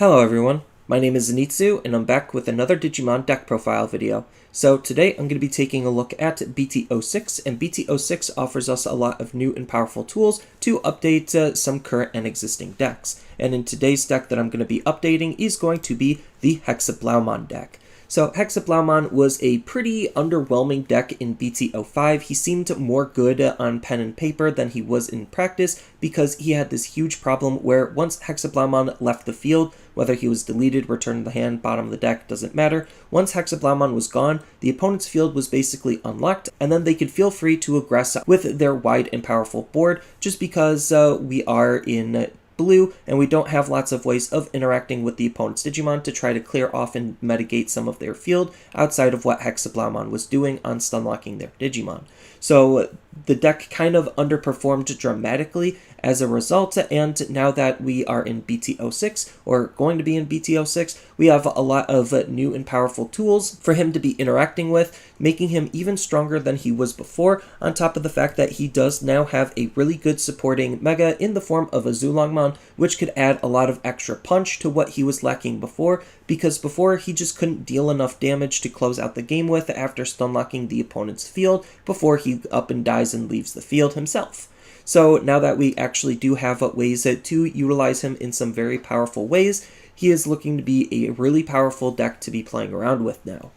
Hello everyone, my name is Zenitsu and I'm back with another Digimon deck profile video. So today I'm going to be taking a look at BT-06, and BT-06 offers us a lot of new and powerful tools to update some current and existing decks. And in today's deck that I'm going to be updating is going to be the Hexeblaumon deck. So Hexeblaumon was a pretty underwhelming deck in BT-05. He seemed more good on pen and paper than he was in practice because he had this huge problem where once Hexeblaumon left the field, whether he was deleted, returned to the hand, bottom of the deck, doesn't matter. Once Hexeblaumon was gone, the opponent's field was basically unlocked, and then they could feel free to aggress with their wide and powerful board just because we are in blue, and we don't have lots of ways of interacting with the opponent's Digimon to try to clear off and mitigate some of their field outside of what Hexeblaumon was doing on stunlocking their Digimon. So the deck kind of underperformed dramatically as a result, and now that we are in BT-06, or going to be in BT-06, we have a lot of new and powerful tools for him to be interacting with, making him even stronger than he was before, on top of the fact that he does now have a really good supporting Mega in the form of Azulongmon, which could add a lot of extra punch to what he was lacking before, because before he just couldn't deal enough damage to close out the game with after stunlocking the opponent's field before he up and dies and leaves the field himself. So now that we actually do have ways to utilize him in some very powerful ways, he is looking to be a really powerful deck to be playing around with now.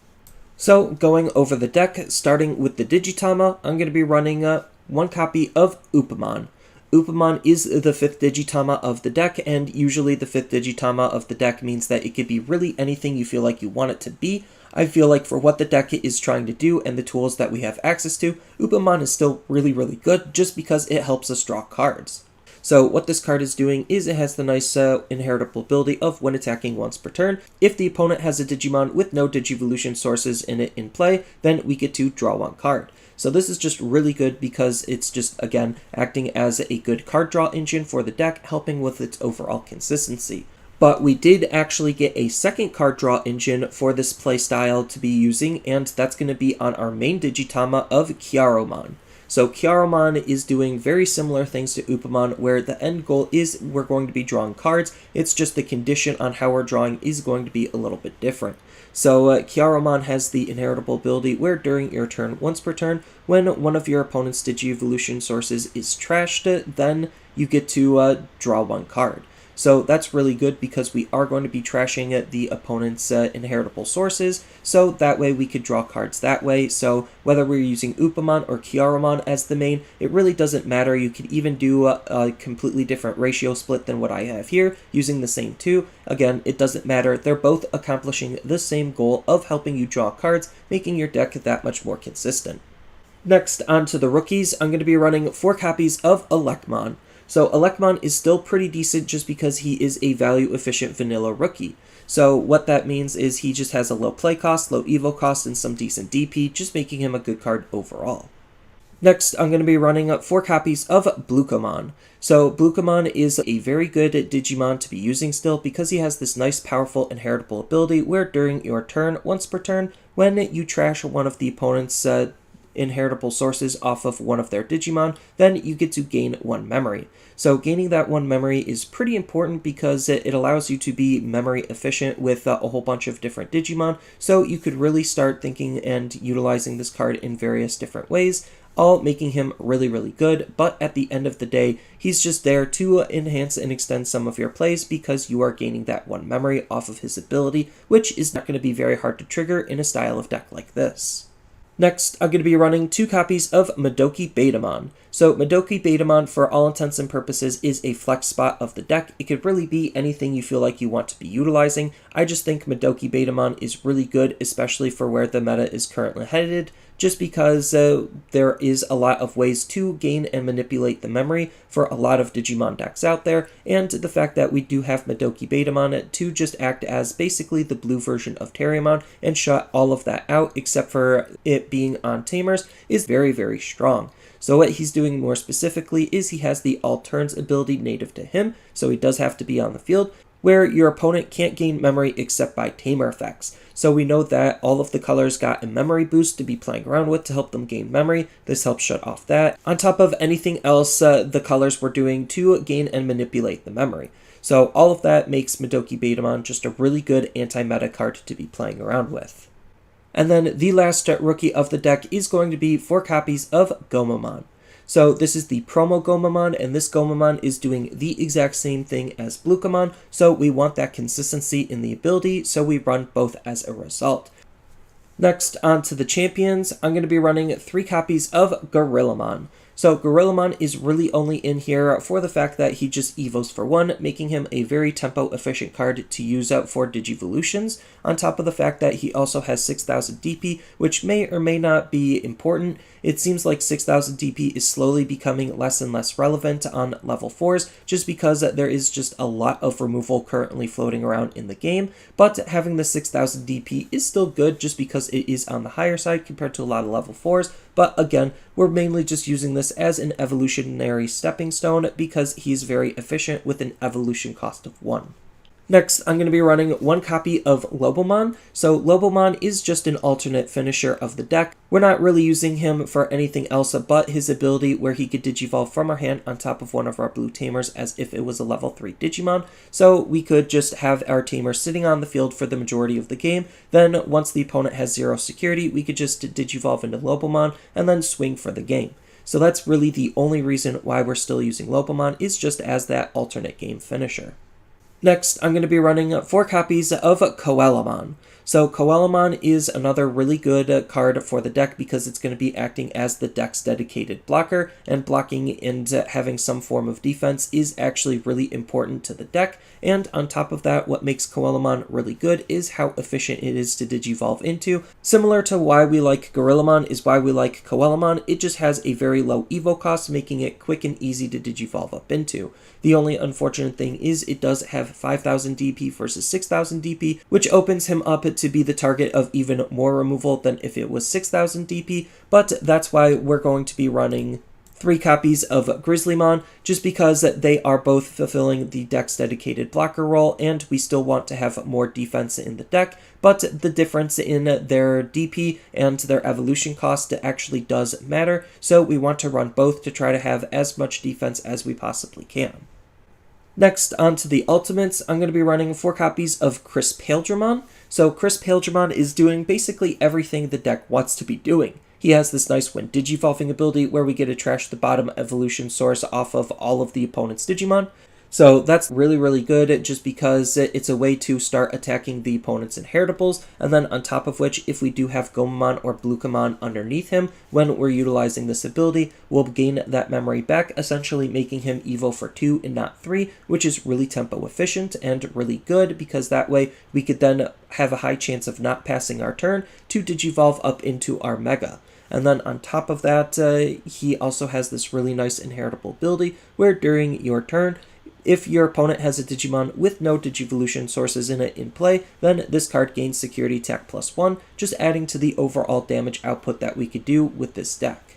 So going over the deck, starting with the Digitama, I'm going to be running one copy of Upamon. Upamon is the 5th Digitama of the deck, and usually the 5th Digitama of the deck means that it could be really anything you feel like you want it to be. I feel like for what the deck is trying to do and the tools that we have access to, Upamon is still really good just because it helps us draw cards. So what this card is doing is it has the nice inheritable ability of when attacking once per turn. If the opponent has a Digimon with no Digivolution sources in it in play, then we get to draw one card. So this is just really good because it's just, again, acting as a good card draw engine for the deck, helping with its overall consistency. But we did actually get a second card draw engine for this playstyle to be using, and that's going to be on our main Digitama of Kyaromon. So Kyaromon is doing very similar things to Upamon, where the end goal is we're going to be drawing cards. It's just the condition on how we're drawing is going to be a little bit different. So Kyaromon has the inheritable ability where during your turn, once per turn, when one of your opponent's Digivolution sources is trashed, then you get to draw one card. So that's really good because we are going to be trashing the opponent's inheritable sources, so that way we could draw cards that way. So whether we're using Upamon or Kyaromon as the main, it really doesn't matter. You could even do a completely different ratio split than what I have here, using the same two. Again, it doesn't matter. They're both accomplishing the same goal of helping you draw cards, making your deck that much more consistent. Next, on to the rookies, I'm going to be running 4 copies of Elecmon. So Elecmon is still pretty decent just because he is a value-efficient vanilla rookie. So what that means is he just has a low play cost, low evo cost, and some decent DP, just making him a good card overall. Next, I'm going to be running 4 copies of Bulucomon. So Bulucomon is a very good Digimon to be using still because he has this nice powerful inheritable ability where during your turn, once per turn, when you trash one of the opponent's inheritable sources off of one of their Digimon, then you get to gain 1 memory. So gaining that 1 memory is pretty important because it allows you to be memory efficient with a whole bunch of different Digimon, so you could really start thinking and utilizing this card in various different ways, all making him really good. But at the end of the day, he's just there to enhance and extend some of your plays because you are gaining that 1 memory off of his ability, which is not going to be very hard to trigger in a style of deck like this. Next, I'm going to be running 2 copies of ModokiBetamon. So ModokiBetamon, for all intents and purposes, is a flex spot of the deck. It could really be anything you feel like you want to be utilizing. I just think ModokiBetamon is really good, especially for where the meta is currently headed, just because there is a lot of ways to gain and manipulate the memory for a lot of Digimon decks out there, and the fact that we do have ModokiBetamon to just act as basically the blue version of Terriermon and shut all of that out except for it being on Tamers is very strong. So what he's doing more specifically is he has the All Turns ability native to him, so he does have to be on the field, where your opponent can't gain memory except by tamer effects. So we know that all of the colors got a memory boost to be playing around with to help them gain memory. This helps shut off that, on top of anything else the colors were doing to gain and manipulate the memory. So all of that makes ModokiBetamon just a really good anti-meta card to be playing around with. And then the last rookie of the deck is going to be 4 copies of Gomomon. So this is the promo Gomomon, and this Gomomon is doing the exact same thing as Bulucomon, so we want that consistency in the ability, so we run both as a result. Next, on to the champions, I'm going to be running 3 copies of Gorillamon. So Gorillamon is really only in here for the fact that he just evos for 1, making him a very tempo efficient card to use out for Digivolutions, on top of the fact that he also has 6000 DP, which may or may not be important. It seems like 6000 DP is slowly becoming less and less relevant on level 4s, just because there is just a lot of removal currently floating around in the game, but having the 6000 DP is still good just because it is on the higher side compared to a lot of level 4s, but again, we're mainly just using this as an evolutionary stepping stone because he's very efficient with an evolution cost of 1. Next, I'm going to be running 1 copy of Lobomon. So Lobomon is just an alternate finisher of the deck. We're not really using him for anything else but his ability where he could Digivolve from our hand on top of one of our blue Tamers as if it was a level 3 Digimon. So we could just have our Tamer sitting on the field for the majority of the game. Then once the opponent has 0 security, we could just Digivolve into Lobomon and then swing for the game. So that's really the only reason why we're still using Lobomon, is just as that alternate game finisher. Next, I'm going to be running 4 copies of Coelamon. So Coelamon is another really good card for the deck because it's going to be acting as the deck's dedicated blocker, and blocking and having some form of defense is actually really important to the deck. And on top of that, what makes Coelamon really good is how efficient it is to Digivolve into. Similar to why we like Gorillamon is why we like Coelamon. It just has a very low evo cost, making it quick and easy to Digivolve up into. The only unfortunate thing is it does have 5000 DP versus 6000 DP, which opens him up to be the target of even more removal than if it was 6000 DP, but that's why we're going to be running 3 copies of Grizzlymon, just because they are both fulfilling the deck's dedicated blocker role, and we still want to have more defense in the deck, but the difference in their DP and their evolution cost actually does matter, so we want to run both to try to have as much defense as we possibly can. Next, on to the ultimates, I'm going to be running 4 copies of CrysPaledramon. So CrysPaledramon is doing basically everything the deck wants to be doing. He has this nice when Digivolving ability where we get to trash the bottom evolution source off of all of the opponent's Digimon. So that's really, really good just because it's a way to start attacking the opponent's inheritables, and then on top of which, if we do have Gomomon or Bulucomon underneath him, when we're utilizing this ability, we'll gain that memory back, essentially making him evo for 2 and not 3, which is really tempo efficient and really good because that way we could then have a high chance of not passing our turn to Digivolve up into our Mega. And then on top of that, he also has this really nice inheritable ability where during your turn, if your opponent has a Digimon with no Digivolution sources in it in play, then this card gains Security Attack +1, just adding to the overall damage output that we could do with this deck.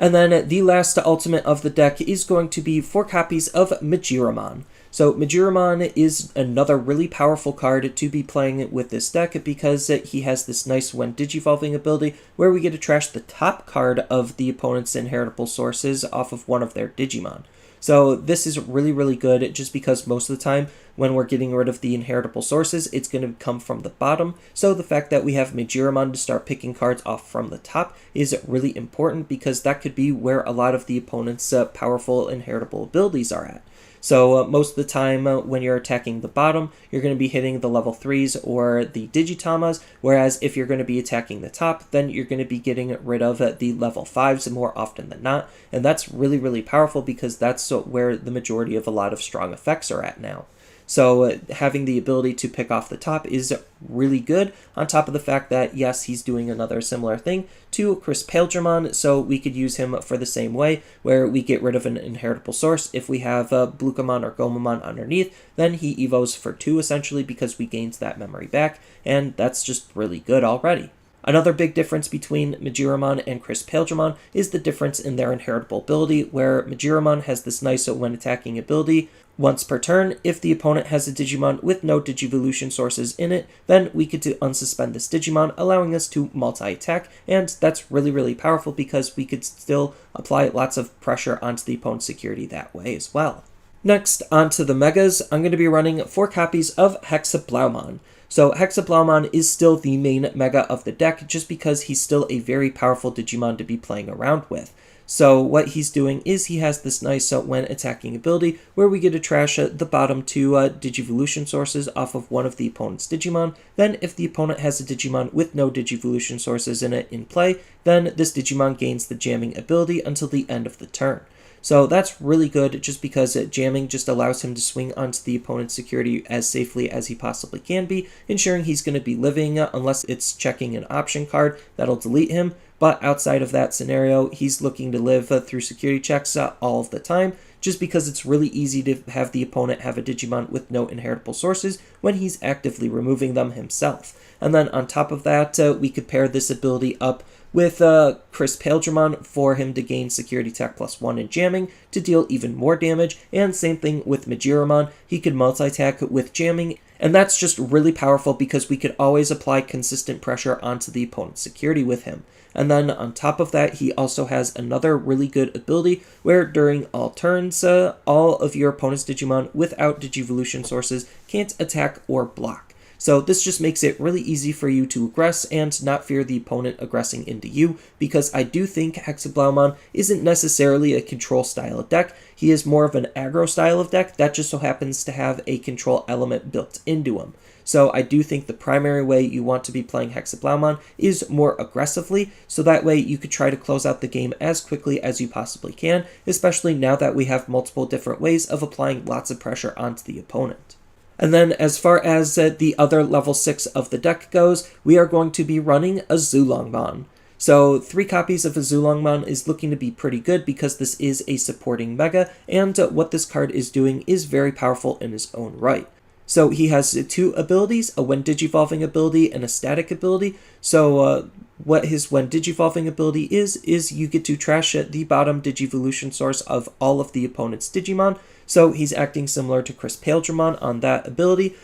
And then the last ultimate of the deck is going to be 4 copies of Majiramon. So Majiramon is another really powerful card to be playing with this deck because he has this nice when Digivolving ability where we get to trash the top card of the opponent's inheritable sources off of one of their Digimon. So this is really, really good just because most of the time when we're getting rid of the inheritable sources, it's going to come from the bottom. So the fact that we have Majiramon to start picking cards off from the top is really important because that could be where a lot of the opponent's powerful inheritable abilities are at. So most of the time when you're attacking the bottom, you're going to be hitting the level 3s or the Digitamas, whereas if you're going to be attacking the top, then you're going to be getting rid of the level 5s more often than not, and that's really, really powerful because that's where the majority of a lot of strong effects are at now. So having the ability to pick off the top is really good, on top of the fact that, yes, he's doing another similar thing to CrysPaledramon, so we could use him for the same way, where we get rid of an inheritable source. If we have Bulucomon or Gomomon underneath, then he evos for 2 essentially because we gains that memory back, and that's just really good already. Another big difference between Majiramon and CrysPaledramon is the difference in their inheritable ability, where Majiramon has this nice when attacking ability. Once per turn, if the opponent has a Digimon with no Digivolution sources in it, then we could unsuspend this Digimon, allowing us to multi-attack, and that's really, really powerful because we could still apply lots of pressure onto the opponent's security that way as well. Next, onto the Megas, I'm going to be running 4 copies of Hexeblaumon. So Hexeblaumon is still the main Mega of the deck just because he's still a very powerful Digimon to be playing around with. So what he's doing is he has this nice when attacking ability where we get to trash the bottom 2 Digivolution sources off of one of the opponent's Digimon. Then if the opponent has a Digimon with no Digivolution sources in it in play, then this Digimon gains the jamming ability until the end of the turn. So that's really good just because jamming just allows him to swing onto the opponent's security as safely as he possibly can be, ensuring he's going to be living unless it's checking an option card that'll delete him. But outside of that scenario, he's looking to live through security checks all of the time, just because it's really easy to have the opponent have a Digimon with no inheritable sources when he's actively removing them himself. And then on top of that, we could pair this ability up with CrysPaledramon for him to gain Security Tech +1 and jamming to deal even more damage, and same thing with Majiramon, he could multi-attack with jamming, and that's just really powerful because we could always apply consistent pressure onto the opponent's security with him. And then on top of that, he also has another really good ability where during all turns, all of your opponent's Digimon without Digivolution sources can't attack or block. So this just makes it really easy for you to aggress and not fear the opponent aggressing into you, because I do think Hexeblaumon isn't necessarily a control style of deck. He is more of an aggro style of deck that just so happens to have a control element built into him. So I do think the primary way you want to be playing Hexeblaumon is more aggressively, so that way you could try to close out the game as quickly as you possibly can, especially now that we have multiple different ways of applying lots of pressure onto the opponent. And then as far as the other level 6 of the deck goes, we are going to be running Azulongmon. So 3 copies of Azulongmon is looking to be pretty good because this is a supporting Mega, and what this card is doing is very powerful in its own right. So he has 2 abilities, a when digivolving ability and a static ability. So what his when digivolving ability is you get to trash the bottom Digivolution source of all of the opponent's Digimon. So he's acting similar to CrysPaledramon on that ability,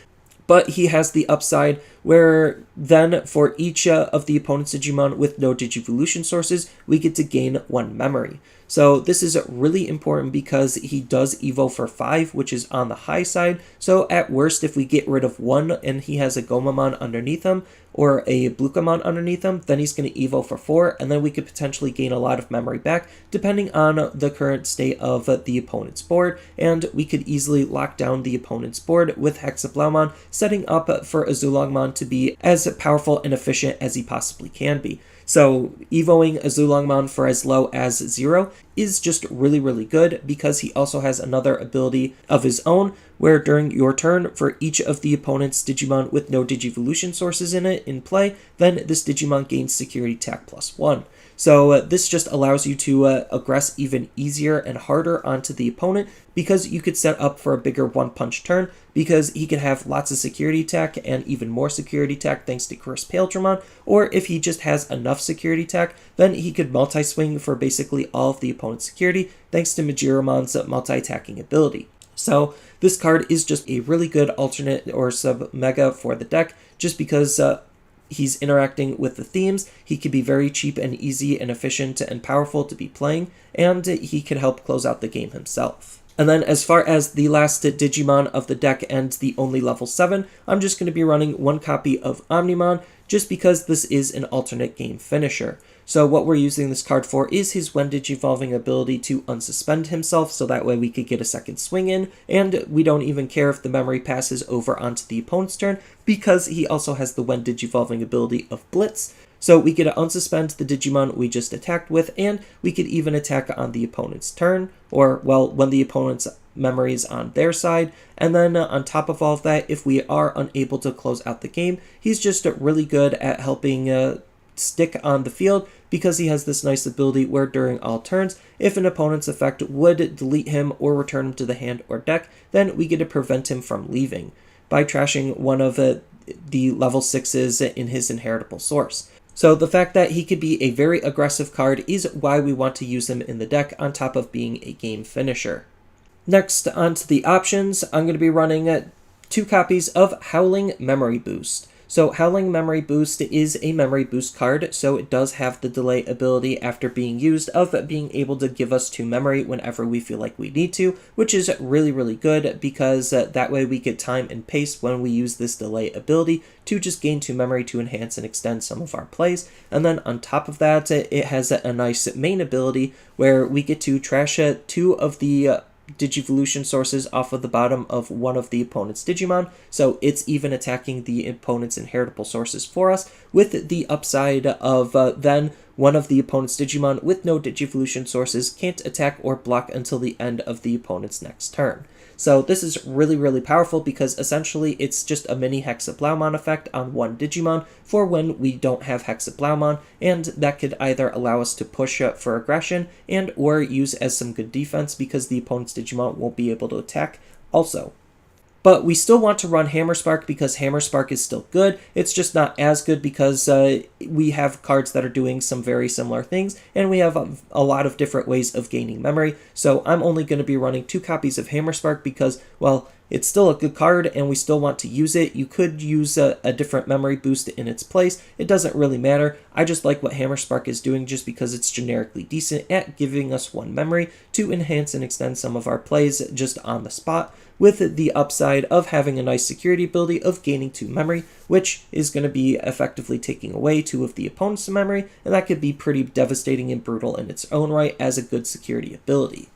but he has the upside where then for each of the opponent's Digimon with no Digivolution sources, we get to gain 1 memory. So this is really important because he does evo for 5, which is on the high side. So at worst, if we get rid of 1 and he has a Gomomon underneath him or a Bulucomon underneath him, then he's going to evo for 4, and then we could potentially gain a lot of memory back depending on the current state of the opponent's board, and we could easily lock down the opponent's board with Hexeblaumon, setting up for Azulongmon to be as powerful and efficient as he possibly can be. So evoing Azulongmon for as low as 0 is just really, really good because he also has another ability of his own where during your turn, for each of the opponent's Digimon with no Digivolution sources in it in play, then this Digimon gains Security Tech +1. So this just allows you to aggress even easier and harder onto the opponent because you could set up for a bigger one-punch turn because he can have lots of security tech and even more security tech thanks to CrysPaledramon, or if he just has enough security tech, then he could multi-swing for basically all of the opponent's security thanks to Majiramon's multi-attacking ability. So this card is just a really good alternate or sub-mega for the deck just because he's interacting with the themes, he can be very cheap and easy and efficient and powerful to be playing, and he can help close out the game himself. And then as far as the last Digimon of the deck and the only level 7, I'm just going to be running 1 copy of Omnimon just because this is an alternate game finisher. So what we're using this card for is his when digivolving ability to unsuspend himself, so that way we could get a second swing in, and we don't even care if the memory passes over onto the opponent's turn because he also has the when digivolving ability of Blitz. So we get to unsuspend the Digimon we just attacked with, and we could even attack on the opponent's turn, or, well, when the opponent's memory is on their side. And then on top of all of that, if we are unable to close out the game, he's just really good at helping stick on the field because he has this nice ability where during all turns, if an opponent's effect would delete him or return him to the hand or deck, then we get to prevent him from leaving by trashing one of the level 6s in his inheritable source. So the fact that he could be a very aggressive card is why we want to use him in the deck on top of being a game finisher. Next, onto the options, I'm going to be running 2 copies of Howling Memory Boost. So Howling Memory Boost is a memory boost card, so it does have the delay ability after being used of being able to give us 2 memory whenever we feel like we need to, which is really good because that way we get time and pace when we use this delay ability to just gain 2 memory to enhance and extend some of our plays. And then on top of that, it has a nice main ability where we get to trash 2 of the Digivolution sources off of the bottom of one of the opponent's Digimon, so it's even attacking the opponent's inheritable sources for us, with the upside of then one of the opponent's Digimon with no Digivolution sources can't attack or block until the end of the opponent's next turn. So this is really powerful because essentially it's just a mini Hexeblaumon effect on one Digimon for when we don't have Hexeblaumon, and that could either allow us to push up for aggression and or use as some good defense because the opponent's Digimon won't be able to attack also. But we still want to run Hammer Spark because Hammer Spark is still good. It's just not as good because we have cards that are doing some very similar things, and we have a lot of different ways of gaining memory. So I'm only going to be running 2 copies of Hammer Spark because, well, it's still a good card and we still want to use it. You could use a different memory boost in its place. It doesn't really matter. I just like what Hammer Spark is doing just because it's generically decent at giving us 1 memory to enhance and extend some of our plays just on the spot, with the upside of having a nice security ability of gaining 2 memory, which is going to be effectively taking away 2 of the opponent's memory, and that could be pretty devastating and brutal in its own right as a good security ability.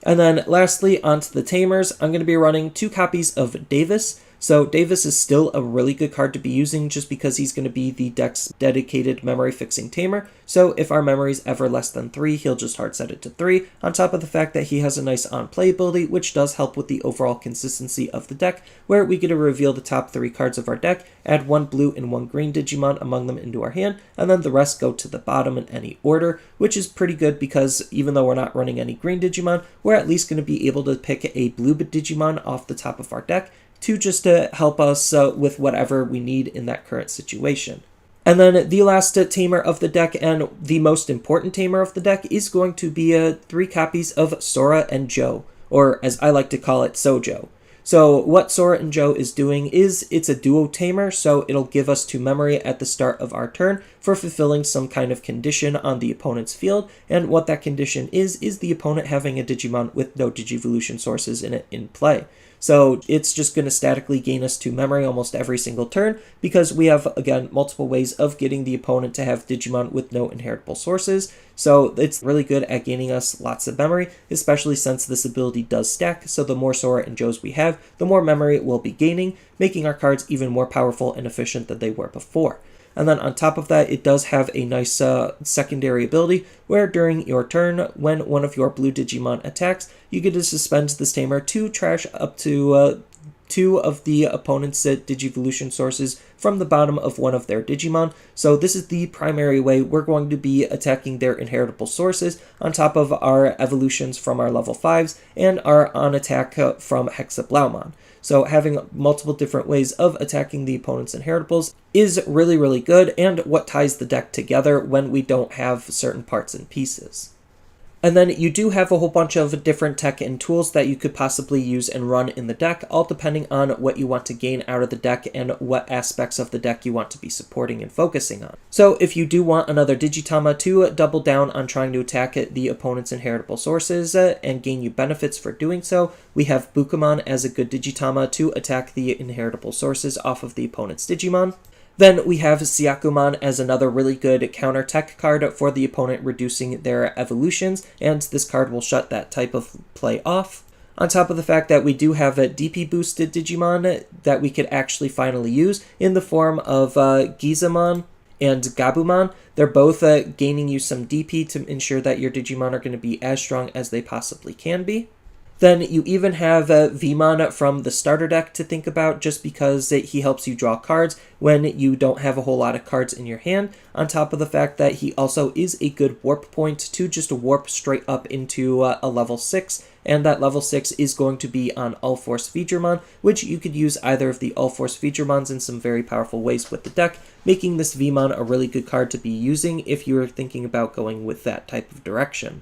And then lastly, onto the Tamers, I'm going to be running 2 copies of Davis. So Davis is still a really good card to be using just because he's going to be the deck's dedicated memory fixing tamer. So if our memory is ever less than 3, he'll just hard set it to 3, on top of the fact that he has a nice on-play ability, which does help with the overall consistency of the deck, where we get to reveal the top 3 cards of our deck, add 1 blue and 1 green Digimon among them into our hand, and then the rest go to the bottom in any order, which is pretty good because even though we're not running any green Digimon, we're at least going to be able to pick a blue Digimon off the top of our deck to just help us with whatever we need in that current situation. And then the last tamer of the deck, and the most important tamer of the deck, is going to be 3 copies of Sora and Joe, or as I like to call it, Sojo. So what Sora and Joe is doing is it's a duo tamer, so it'll give us 2 memory at the start of our turn for fulfilling some kind of condition on the opponent's field, and what that condition is the opponent having a Digimon with no Digivolution sources in it in play. So it's just going to statically gain us 2 memory almost every single turn because we have, again, multiple ways of getting the opponent to have Digimon with no inheritable sources. So it's really good at gaining us lots of memory, especially since this ability does stack. So the more Sora and Joes we have, the more memory we'll be gaining, making our cards even more powerful and efficient than they were before. And then on top of that, it does have a nice secondary ability where during your turn, when one of your blue Digimon attacks, you get to suspend this tamer to trash up to 2 of the opponent's Digivolution sources from the bottom of one of their Digimon. So this is the primary way we're going to be attacking their inheritable sources on top of our evolutions from our level 5s and our on attack from Hexeblaumon. So having multiple different ways of attacking the opponent's inheritables is really good, and what ties the deck together when we don't have certain parts and pieces. And then you do have a whole bunch of different tech and tools that you could possibly use and run in the deck, all depending on what you want to gain out of the deck and what aspects of the deck you want to be supporting and focusing on. So if you do want another Digitama to double down on trying to attack the opponent's inheritable sources and gain you benefits for doing so, we have Bulucomon as a good Digitama to attack the inheritable sources off of the opponent's Digimon. Then we have Syakumon as another really good counter tech card for the opponent reducing their evolutions, and this card will shut that type of play off. On top of the fact that we do have a DP boosted Digimon that we could actually finally use in the form of Gizamon and Gabumon. They're both gaining you some DP to ensure that your Digimon are going to be as strong as they possibly can be. Then you even have Vmon from the starter deck to think about just because he helps you draw cards when you don't have a whole lot of cards in your hand, on top of the fact that he also is a good warp point to just warp straight up into a level 6, and that level 6 is going to be on All-Force Featuremon, which you could use either of the All-Force Featuremons in some very powerful ways with the deck, making this Vmon a really good card to be using if you're thinking about going with that type of direction.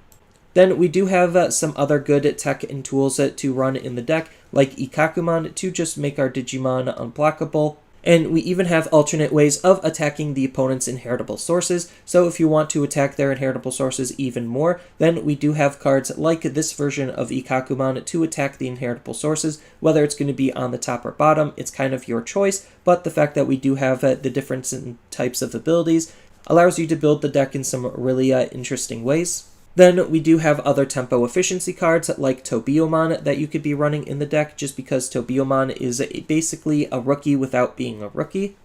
Then we do have some other good tech and tools to run in the deck, like Ikakumon to just make our Digimon unblockable, And we even have alternate ways of attacking the opponent's inheritable sources, so if you want to attack their inheritable sources even more, then we do have cards like this version of Ikakumon to attack the inheritable sources. Whether it's going to be on the top or bottom, it's kind of your choice, but the fact that we do have the difference in types of abilities allows you to build the deck in some really interesting ways. Then we do have other tempo efficiency cards like Tobiomon that you could be running in the deck, just because Tobiomon is basically a rookie without being a rookie.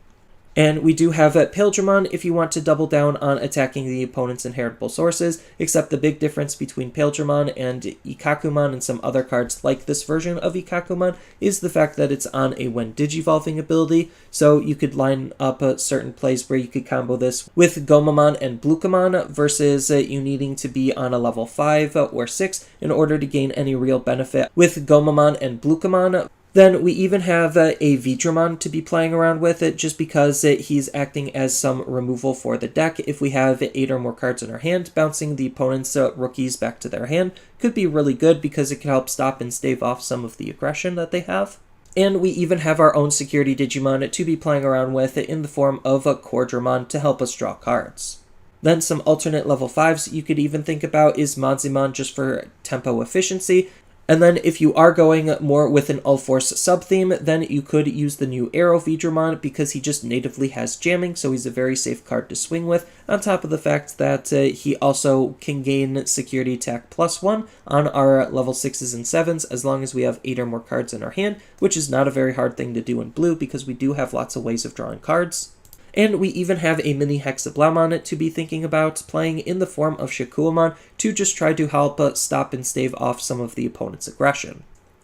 And we do have Paledramon if you want to double down on attacking the opponent's inheritable sources, except the big difference between Paledramon and Ikakumon and some other cards like this version of Ikakumon is the fact that it's on a when digivolving ability, so you could line up certain plays where you could combo this with Gomomon and Bulucomon versus you needing to be on a level 5 or 6 in order to gain any real benefit with Gomomon and Bulucomon. Then we even have a Majiraman to be playing around with it, just because he's acting as some removal for the deck. If we have 8 or more cards in our hand, bouncing the opponent's rookies back to their hand could be really good because it can help stop and stave off some of the aggression that they have. And we even have our own security Digimon to be playing around with in the form of a Quadramon to help us draw cards. Then some alternate level 5s you could even think about is Majiraman just for tempo efficiency. And then if you are going more with an All-Force sub-theme, then you could use the new Arrow Majiraman because he just natively has jamming, so he's a very safe card to swing with, on top of the fact that he also can gain security attack +1 on our level 6s and 7s as long as we have 8 or more cards in our hand, which is not a very hard thing to do in blue because we do have lots of ways of drawing cards. And we even have a mini Hexeblaumon to be thinking about playing in the form of Coelamon to just try to help stop and stave off some of the opponent's aggression.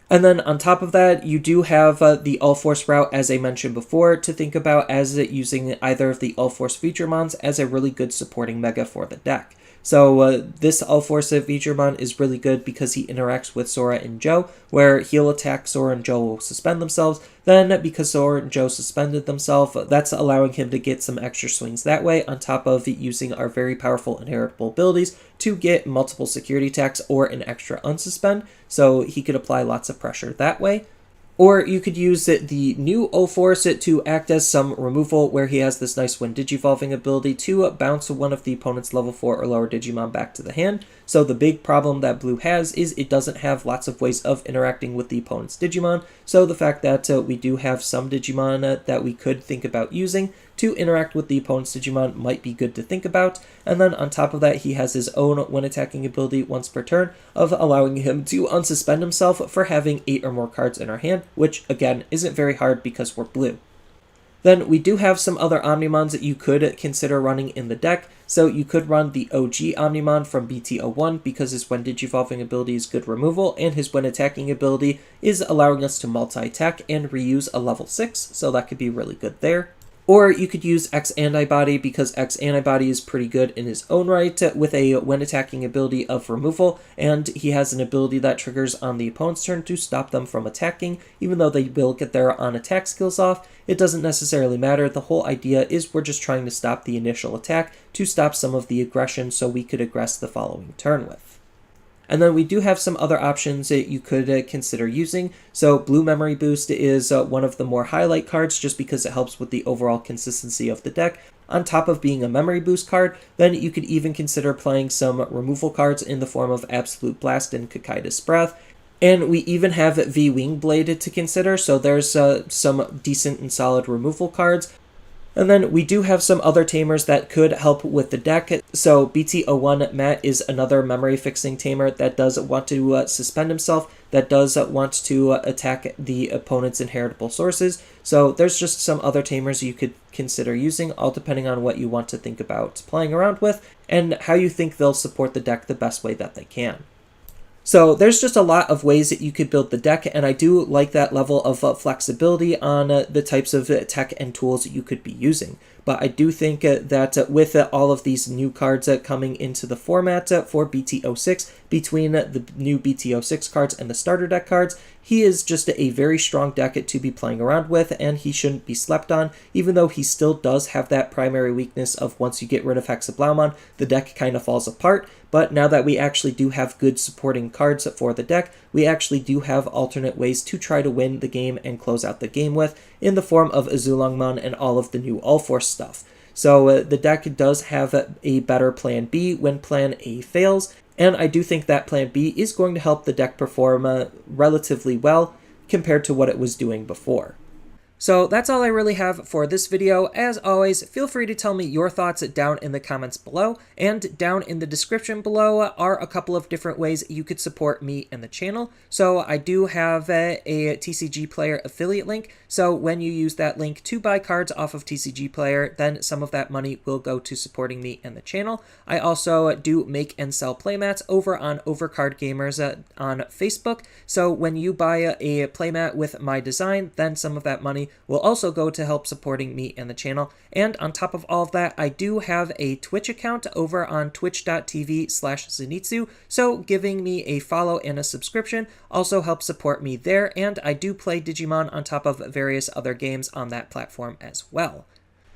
And then on top of that, you do have the All-Force route, as I mentioned before, to think about as using either of the All-Force Majiramon's as a really good supporting mega for the deck. So this All-Force Majiraman is really good because he interacts with Sora and Joe, where he'll attack Sora and Joe will suspend themselves. Then, because Sora and Joe suspended themselves, that's allowing him to get some extra swings that way, on top of using our very powerful inheritable abilities to get multiple security attacks or an extra unsuspend, so he could apply lots of pressure that way. Or you could use the new O-Force to act as some removal, where he has this nice when digivolving ability to bounce one of the opponent's level 4 or lower Digimon back to the hand. So the big problem that blue has is it doesn't have lots of ways of interacting with the opponent's Digimon, so the fact that we do have some Digimon that we could think about using to interact with the opponent's Digimon might be good to think about. And then on top of that, he has his own when attacking ability once per turn of allowing him to unsuspend himself for having 8 or more cards in our hand, which again isn't very hard because we're blue. Then we do have some other Omnimons that you could consider running in the deck. So you could run the OG Omnimon from BT-01 because his when digivolving ability is good removal, and his when attacking ability is allowing us to multi-attack and reuse a level 6, so that could be really good there. Or you could use X Antibody because X Antibody is pretty good in his own right with a when attacking ability of removal, and he has an ability that triggers on the opponent's turn to stop them from attacking. Even though they will get their on attack skills off, it doesn't necessarily matter. The whole idea is we're just trying to stop the initial attack to stop some of the aggression so we could aggress the following turn with. And then we do have some other options that you could consider using. So Blue Memory Boost is one of the more highlight cards just because it helps with the overall consistency of the deck. On top of being a Memory Boost card, then you could even consider playing some removal cards in the form of Absolute Blast and Kakaida's Breath. And we even have V-Wing Blade to consider, so there's some decent and solid removal cards. And then we do have some other tamers that could help with the deck. So BT-01 Matt is another memory fixing tamer that does want to suspend himself, that does want to attack the opponent's inheritable sources. So there's just some other tamers you could consider using, all depending on what you want to think about playing around with and how you think they'll support the deck the best way that they can. So there's just a lot of ways that you could build the deck, and I do like that level of flexibility on the types of tech and tools that you could be using. But I do think that with all of these new cards coming into the format for BT-06, between the new BT-06 cards and the starter deck cards, he is just a very strong deck to be playing around with, and he shouldn't be slept on, even though he still does have that primary weakness of once you get rid of Hexeblaumon, the deck kind of falls apart. But now that we actually do have good supporting cards for the deck, we actually do have alternate ways to try to win the game and close out the game with, in the form of Azulongmon and all of the new All-Force stuff. So the deck does have a better plan B when plan A fails, and I do think that plan B is going to help the deck perform relatively well compared to what it was doing before. So that's all I really have for this video. As always, feel free to tell me your thoughts down in the comments below, and down in the description below are a couple of different ways you could support me and the channel. So I do have a TCG Player affiliate link, so when you use that link to buy cards off of TCG Player, then some of that money will go to supporting me and the channel. I also do make and sell playmats over on Overcard Gamers on Facebook, so when you buy a playmat with my design, then some of that money will also go to help supporting me and the channel. And on top of all of that, I do have a Twitch account over on twitch.tv/Zenitsu, so giving me a follow and a subscription also helps support me there, and I do play Digimon on top of various other games on that platform as well.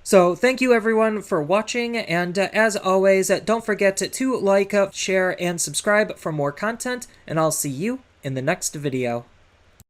So thank you everyone for watching, and as always, don't forget to like, share, and subscribe for more content, and I'll see you in the next video.